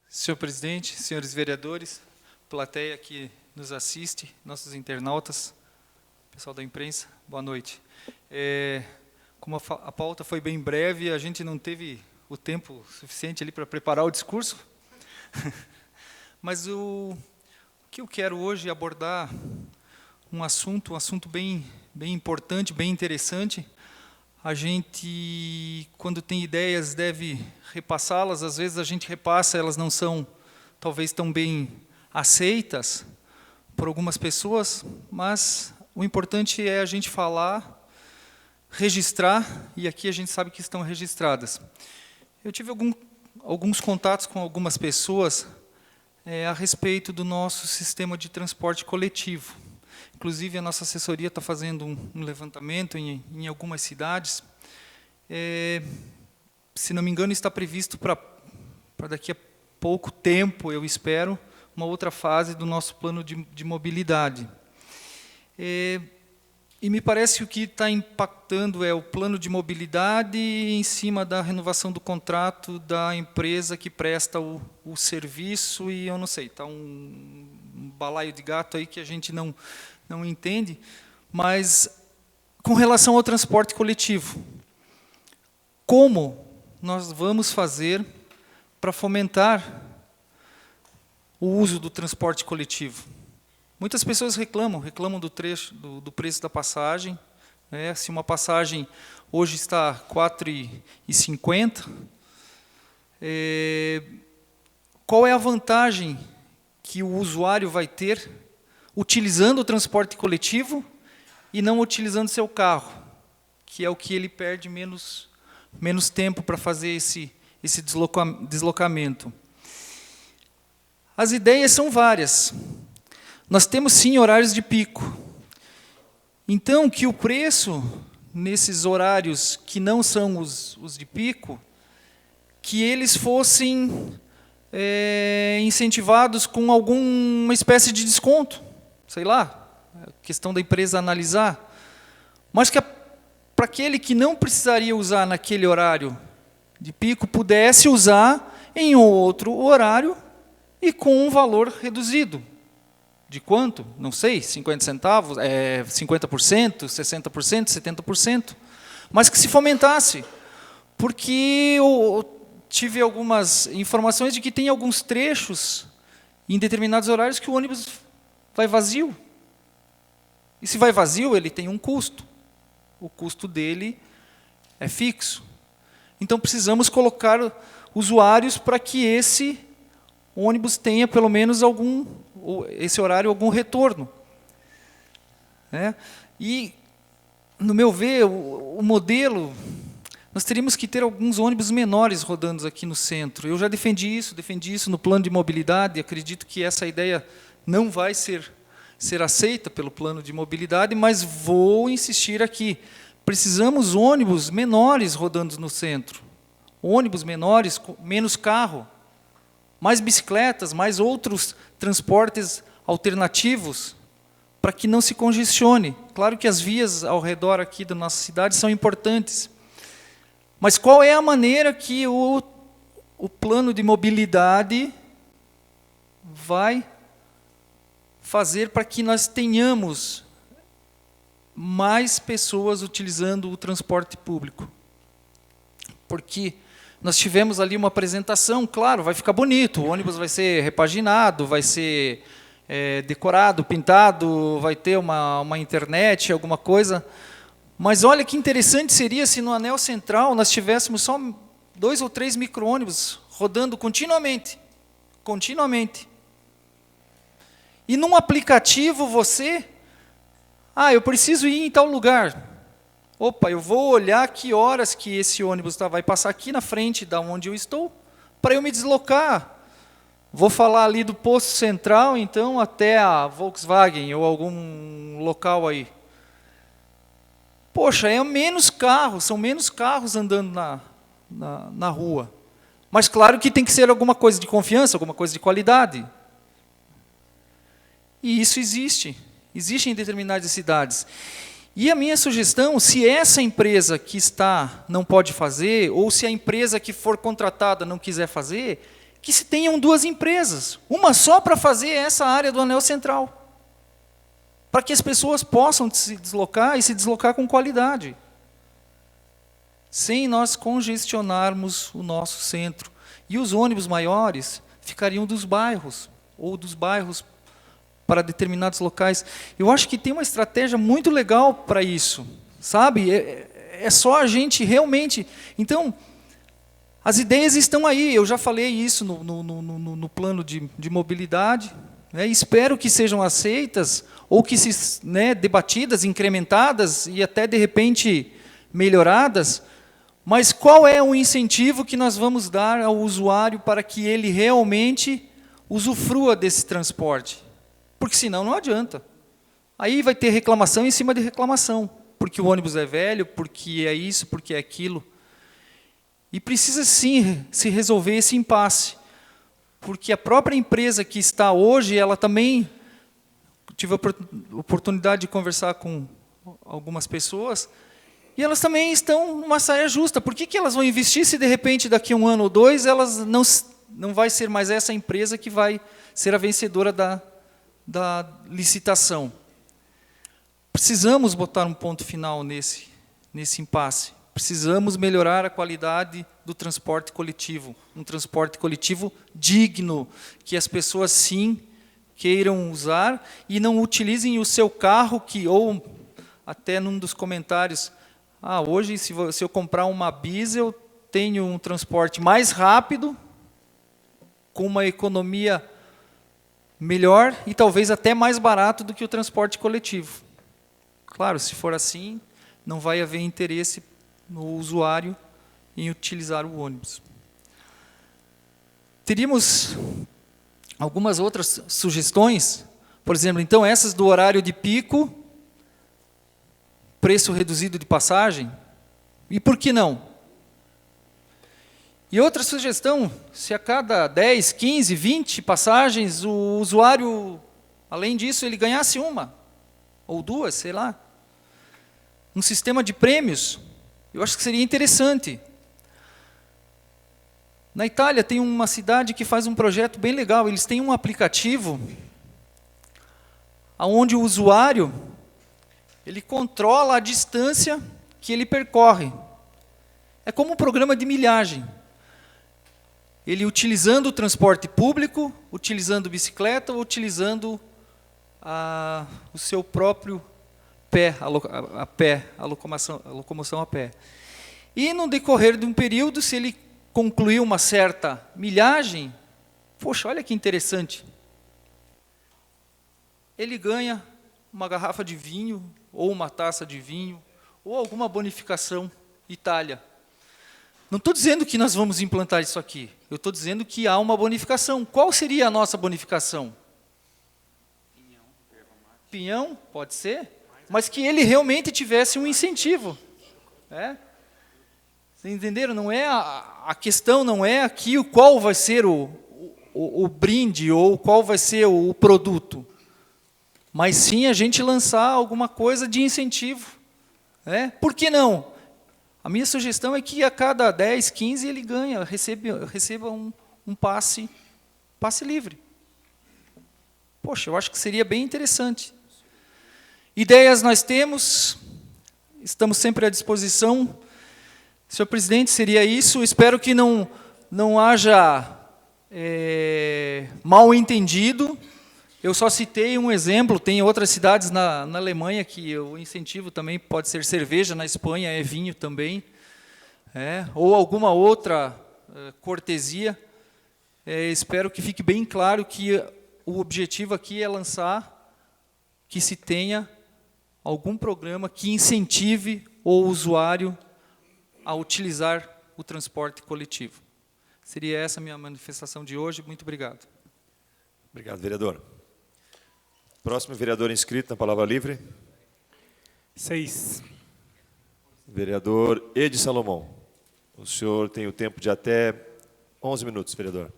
Senhor presidente, senhores vereadores, plateia que nos assiste, nossos internautas, pessoal da imprensa, boa noite. Como a pauta foi bem breve, a gente não teve o tempo suficiente ali para preparar o discurso, mas o que eu quero hoje abordar um assunto bem importante, bem interessante. A gente, quando tem ideias, deve repassá-las. Às vezes a gente repassa, elas não são talvez tão bem aceitas por algumas pessoas, mas o importante é a gente falar, registrar, e aqui a gente sabe que estão registradas. Eu tive alguns contatos com algumas pessoas a respeito do nosso sistema de transporte coletivo. Inclusive, a nossa assessoria está fazendo um levantamento em algumas cidades. Se não me engano, está previsto para daqui a pouco tempo, eu espero, uma outra fase do nosso plano de mobilidade. E me parece que o que está impactando é o plano de mobilidade em cima da renovação do contrato da empresa que presta o serviço, e eu não sei, está um balaio de gato aí que a gente não entende, mas com relação ao transporte coletivo, como nós vamos fazer para fomentar o uso do transporte coletivo? Muitas pessoas reclamam do preço da passagem, né? Se uma passagem hoje está R$ 4,50, qual é a vantagem que o usuário vai ter utilizando o transporte coletivo e não utilizando seu carro, que é o que ele perde menos tempo para fazer esse deslocamento? As ideias são várias. Nós temos, sim, horários de pico. Então, que o preço, nesses horários que não são os de pico, que eles fossem incentivados com alguma espécie de desconto, sei lá, questão da empresa analisar, mas que para aquele que não precisaria usar naquele horário de pico, pudesse usar em outro horário e com um valor reduzido. De quanto? Não sei, 50 centavos, 50%, 60%, 70%, mas que se fomentasse, porque eu tive algumas informações de que tem alguns trechos, em determinados horários, que o ônibus vai vazio. E se vai vazio, ele tem um custo. O custo dele é fixo. Então, precisamos colocar usuários para que esse ônibus tenha, pelo menos, esse horário, algum retorno. E, no meu ver, o modelo, nós teríamos que ter alguns ônibus menores rodando aqui no centro. Eu já defendi isso no plano de mobilidade, acredito que essa ideia não vai ser aceita pelo plano de mobilidade, mas vou insistir aqui. Precisamos ônibus menores rodando no centro. Ônibus menores, menos carro, mais bicicletas, mais outros transportes alternativos, para que não se congestione. Claro que as vias ao redor aqui da nossa cidade são importantes, mas qual é a maneira que o plano de mobilidade vai fazer para que nós tenhamos mais pessoas utilizando o transporte público? Porque nós tivemos ali uma apresentação, claro, vai ficar bonito, o ônibus vai ser repaginado, vai ser decorado, pintado, vai ter uma internet, alguma coisa, mas olha que interessante seria se no anel central nós tivéssemos só 2 ou 3 micro-ônibus rodando continuamente. E num aplicativo eu preciso ir em tal lugar. Opa, eu vou olhar que horas que esse ônibus vai passar aqui na frente da onde eu estou, para eu me deslocar. Vou falar ali do posto central, então, até a Volkswagen ou algum local aí. Poxa, são menos carros andando na rua. Mas claro que tem que ser alguma coisa de confiança, alguma coisa de qualidade. E isso existe em determinadas cidades. E a minha sugestão, se essa empresa que não pode fazer, ou se a empresa que for contratada não quiser fazer, que se tenham 2 empresas, uma só para fazer essa área do anel central, para que as pessoas possam se deslocar e se deslocar com qualidade, sem nós congestionarmos o nosso centro. E os ônibus maiores ficariam dos bairros, ou dos bairros para determinados locais. Eu acho que tem uma estratégia muito legal para isso, sabe? É só a gente realmente... Então, as ideias estão aí, eu já falei isso no plano de mobilidade, né? Espero que sejam aceitas, ou que se, né, debatidas, incrementadas, e até, de repente, melhoradas, mas qual é o incentivo que nós vamos dar ao usuário para que ele realmente usufrua desse transporte? Porque senão não adianta. Aí vai ter reclamação em cima de reclamação, porque o ônibus é velho, porque é isso, porque é aquilo. E precisa sim se resolver esse impasse, porque a própria empresa que está hoje, ela também, tive a oportunidade de conversar com algumas pessoas, e elas também estão numa saia justa. Por que elas vão investir se de repente daqui a 1 ano ou 2, elas não vai ser mais essa empresa que vai ser a vencedora da licitação? Precisamos botar um ponto final nesse impasse. Precisamos melhorar a qualidade do transporte coletivo. Um transporte coletivo digno, que as pessoas, sim, queiram usar e não utilizem o seu carro, ou até num dos comentários, hoje, se eu comprar uma bis, eu tenho um transporte mais rápido, com uma economia melhor e talvez até mais barato do que o transporte coletivo. Claro, se for assim, não vai haver interesse no usuário em utilizar o ônibus. Teríamos algumas outras sugestões, por exemplo, então essas do horário de pico, preço reduzido de passagem, e por que não? E outra sugestão, se a cada 10, 15, 20 passagens, o usuário, além disso, ele ganhasse 1, ou 2, sei lá, um sistema de prêmios, eu acho que seria interessante. Na Itália tem uma cidade que faz um projeto bem legal, eles têm um aplicativo onde o usuário, ele controla a distância que ele percorre. É como um programa de milhagem. Ele utilizando o transporte público, utilizando bicicleta, ou utilizando o seu próprio pé, a locomoção a pé. E no decorrer de um período, se ele concluir uma certa milhagem, poxa, olha que interessante, ele ganha uma garrafa de vinho, ou uma taça de vinho, ou alguma bonificação Itália. Não estou dizendo que nós vamos implantar isso aqui, eu estou dizendo que há uma bonificação. Qual seria a nossa bonificação? Pinhão, pode ser, mas que ele realmente tivesse um incentivo. Vocês entenderam? Não é a questão não é aqui qual vai ser o brinde, ou qual vai ser o produto, mas sim a gente lançar alguma coisa de incentivo. Por que não? A minha sugestão é que a cada 10, 15 ele receba um passe livre. Poxa, eu acho que seria bem interessante. Ideias nós temos, estamos sempre à disposição. Senhor presidente, seria isso. Espero que não haja mal entendido. Eu só citei um exemplo, tem outras cidades na Alemanha que o incentivo também pode ser cerveja, na Espanha é vinho também, ou alguma outra cortesia. Espero que fique bem claro que o objetivo aqui é lançar, que se tenha algum programa que incentive o usuário a utilizar o transporte coletivo. Seria essa a minha manifestação de hoje. Muito obrigado. Obrigado, vereador. Próximo vereador inscrito na palavra livre. 6. Vereador Edi Salomão. O senhor tem o tempo de até 11 minutos, vereador.